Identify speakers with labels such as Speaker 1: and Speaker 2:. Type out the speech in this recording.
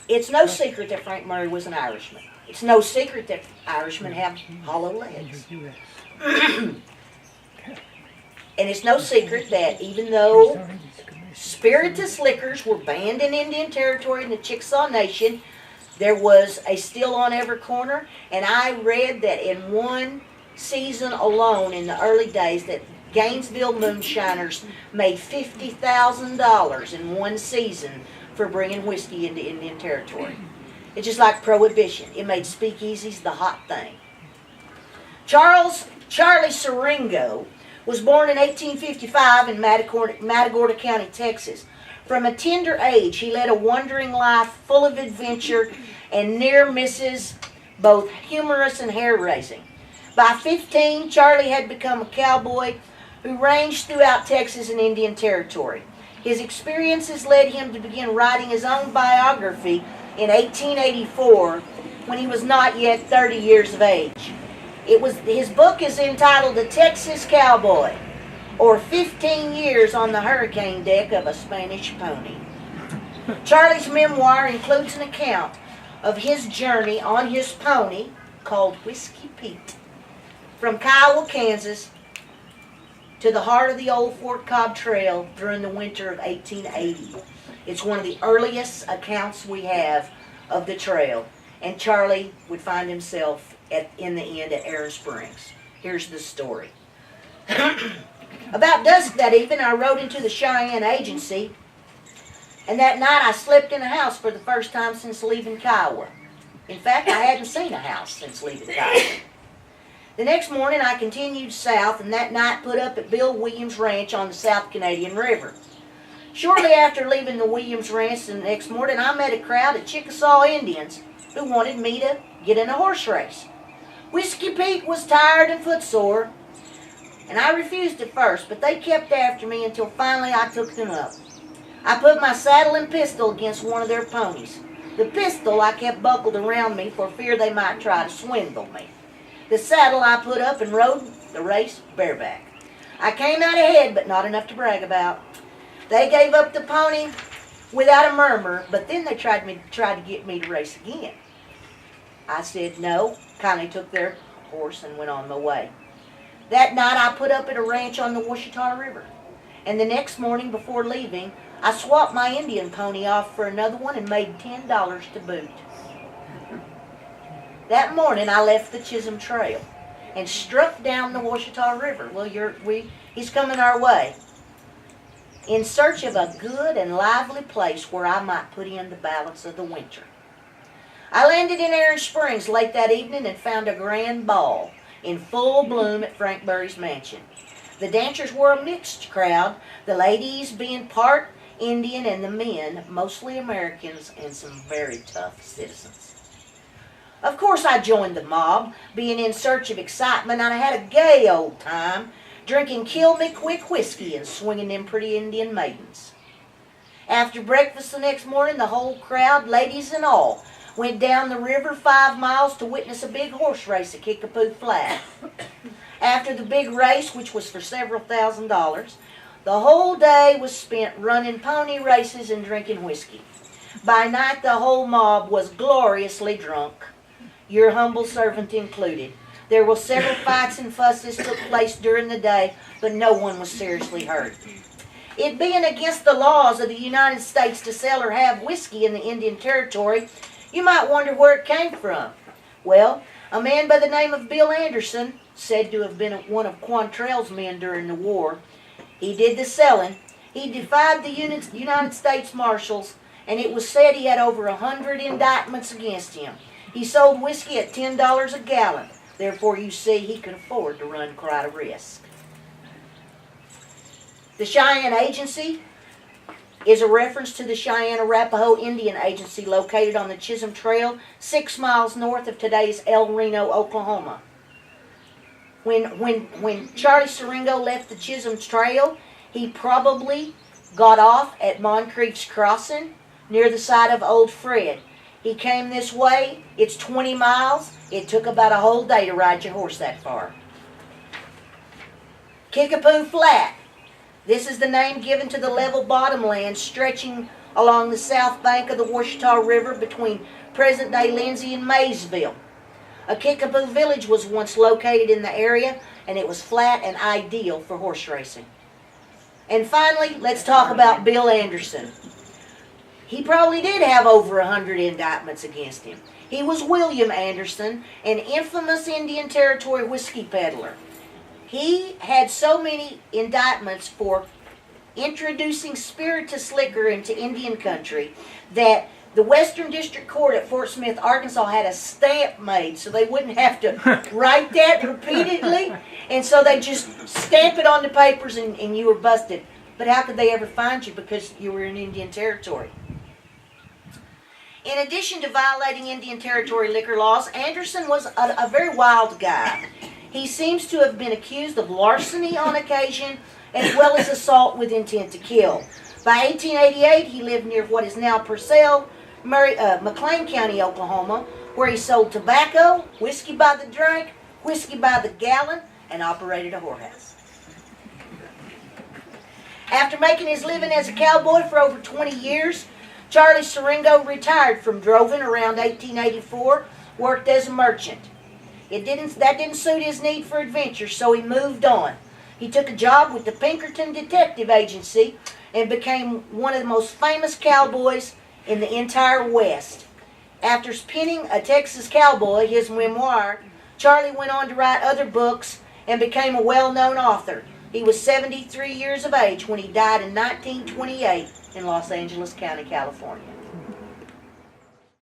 Speaker 1: It's no secret that Frank Murray was an Irishman. It's no secret that Irishmen have hollow legs. And it's no secret that even though spirituous liquors were banned in Indian Territory in the Chickasaw Nation, there was a still on every corner. And I read that in one season alone in the early days that Gainesville moonshiners made $50,000 in one season for bringing whiskey into Indian Territory. It's just like Prohibition. It made speakeasies the hot thing. Charlie Siringo was born in 1855 in Matagorda County, Texas. From a tender age, he led a wandering life full of adventure and near misses, both humorous and hair-raising. By 15, Charlie had become a cowboy who ranged throughout Texas and Indian Territory. His experiences led him to begin writing his own biography in 1884 when he was not yet 30 years of age. His book is entitled The Texas Cowboy, or 15 Years on the Hurricane Deck of a Spanish Pony. Charlie's memoir includes an account of his journey on his pony, called Whiskey Pete, from Kiowa, Kansas, to the heart of the old Fort Cobb Trail during the winter of 1880. It's one of the earliest accounts we have of the trail, and Charlie would find himself in the end at Erin Springs. Here's the story. About dusk that evening, I rode into the Cheyenne Agency, and that night I slept in a house for the first time since leaving Kiowa. In fact, I hadn't seen a house since leaving Kiowa. The next morning, I continued south, and that night put up at Bill Williams' ranch on the South Canadian River. Shortly after leaving the Williams Ranch the next morning, I met a crowd of Chickasaw Indians who wanted me to get in a horse race. Whiskey Pete was tired and footsore, and I refused at first, but they kept after me until finally I took them up. I put my saddle and pistol against one of their ponies. The pistol I kept buckled around me for fear they might try to swindle me. The saddle I put up and rode the race bareback. I came out ahead, but not enough to brag about. They gave up the pony without a murmur, but then they tried to get me to race again. I said no, kindly took their horse and went on my way. That night I put up at a ranch on the Washita River, and the next morning before leaving, I swapped my Indian pony off for another one and made $10 to boot. That morning I left the Chisholm Trail and struck down the Washita River. Well, he's coming our way, in search of a good and lively place where I might put in the balance of the winter. I landed in Erin Springs late that evening and found a grand ball in full bloom at Frank Murray's mansion. The dancers were a mixed crowd, the ladies being part Indian and the men mostly Americans and some very tough citizens. Of course I joined the mob, being in search of excitement, and I had a gay old time, drinking kill-me-quick whiskey and swinging them pretty Indian maidens. After breakfast the next morning, the whole crowd, ladies and all, went down the river 5 miles to witness a big horse race at Kickapoo Flat. After the big race, which was for several $1,000s, the whole day was spent running pony races and drinking whiskey. By night, the whole mob was gloriously drunk, your humble servant included. There were several fights and fusses took place during the day, but no one was seriously hurt. It being against the laws of the United States to sell or have whiskey in the Indian Territory, you might wonder where it came from. Well, a man by the name of Bill Anderson, said to have been one of Quantrell's men during the war, he did the selling. He defied the United States Marshals, and it was said he had over 100 indictments against him. He sold whiskey at $10 a gallon. Therefore, you see, he could afford to run quite a risk. The Cheyenne Agency is a reference to the Cheyenne-Arapaho Indian Agency located on the Chisholm Trail, 6 miles north of today's El Reno, Oklahoma. When Charlie Siringo left the Chisholm Trail, he probably got off at Moncrief's Crossing near the site of Old Fred. He came this way. It's 20 miles. It took about a whole day to ride your horse that far. Kickapoo Flat. This is the name given to the level bottomland stretching along the south bank of the Washita River between present-day Lindsay and Maysville. A Kickapoo village was once located in the area, and it was flat and ideal for horse racing. And finally, let's talk about Bill Anderson. He probably did have over 100 indictments against him. He was William Anderson, an infamous Indian Territory whiskey peddler. He had so many indictments for introducing spirituous liquor into Indian country that the Western District Court at Fort Smith, Arkansas had a stamp made so they wouldn't have to write that repeatedly. And so they just stamp it on the papers and you were busted. But how could they ever find you? Because you were in Indian Territory. In addition to violating Indian Territory liquor laws, Anderson was a very wild guy. He seems to have been accused of larceny on occasion, as well as assault with intent to kill. By 1888, he lived near what is now Purcell, McLean County, Oklahoma, where he sold tobacco, whiskey by the drink, whiskey by the gallon, and operated a whorehouse. After making his living as a cowboy for over 20 years, Charlie Siringo retired from droving around 1884, worked as a merchant. That didn't suit his need for adventure, so he moved on. He took a job with the Pinkerton Detective Agency and became one of the most famous cowboys in the entire West. After penning A Texas Cowboy, his memoir, Charlie went on to write other books and became a well-known author. He was 73 years of age when he died in 1928 in Los Angeles County, California.